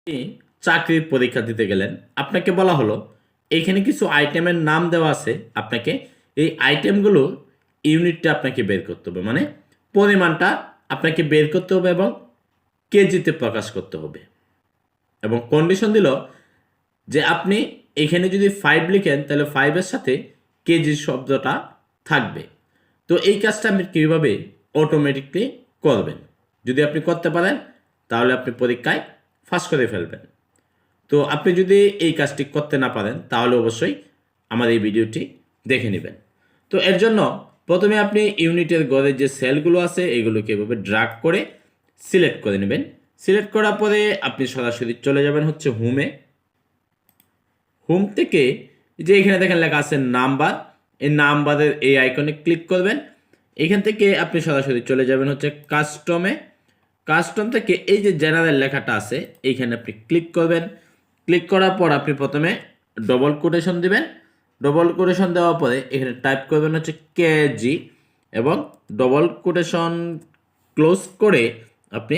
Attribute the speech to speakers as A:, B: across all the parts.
A: আপনি চাকরির পরীক্ষা দিতে গেলেন, আপনাকে বলা হলো এইখানে কিছু আইটেমের নাম দেওয়া আছে, আপনাকে এই আইটেমগুলো ইউনিটটা আপনাকে বের করতে হবে, মানে পরিমাণটা আপনাকে বের করতে হবে এবং কেজিতে প্রকাশ করতে হবে। এবং কন্ডিশন দিল যে আপনি এখানে যদি 5 লিখেন তাহলে 5-এর সাথে কেজি শব্দটা থাকবে। তো এই কাজটা আপনি কীভাবে অটোমেটিকলি করবেন, যদি আপনি করতে পারেন তাহলে আপনি পরীক্ষায় পাস করে ফেলবেন। তো আপনি যদি এই কাজটি করতে না পারেন তাহলে অবশ্যই আমার এই ভিডিওটি দেখে নেবেন। তো এর জন্য প্রথমে আপনি ইউনিটের গড়ে যে সেলগুলো আছে এগুলোকে এভাবে ড্র্যাগ করে সিলেক্ট করে নেবেন। সিলেক্ট করার পরে আপনি সরাসরি চলে যাবেন হচ্ছে হোমে। হোম থেকে যে এখানে দেখেন লেখা আছে নাম্বার, এই নাম্বারের এই আইকনে ক্লিক করবেন। এখান থেকে আপনি সরাসরি চলে যাবেন হচ্ছে কাস্টমে। কাস্টম থেকে এই যে জেনারেল লেখাটা আছে এইখানে আপনি ক্লিক করবেন। ক্লিক করার পর আপনি প্রথমে ডবল কোটেশন দিবেন। ডবল কোটেশন দেওয়ার পরে এখানে টাইপ করবেন হচ্ছে কেজি এবং ডবল কোটেশন ক্লোজ করে আপনি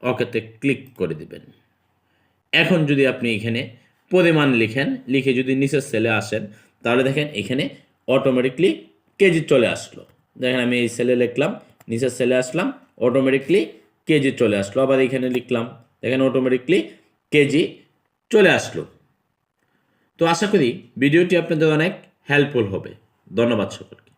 A: ওকেতে ক্লিক করে দিবেন। এখন যদি আপনি এখানে পরিমাণ লিখেন, লিখে যদি নিচের সেলে আসেন তাহলে দেখেন এখানে অটোমেটিকলি কেজি চলে আসলো। দেখেন আমি এই সেলে লিখলাম, নিচের সেলে আসলাম, অটোমেটিকলি কেজি চলে আসলো। আবার এখানে লিখলাম, দেখেন অটোমেটিকলি কেজি চলে আসলো। তো আশা করি ভিডিওটি আপনাদের অনেক হেল্পফুল হবে। ধন্যবাদ সকলকে।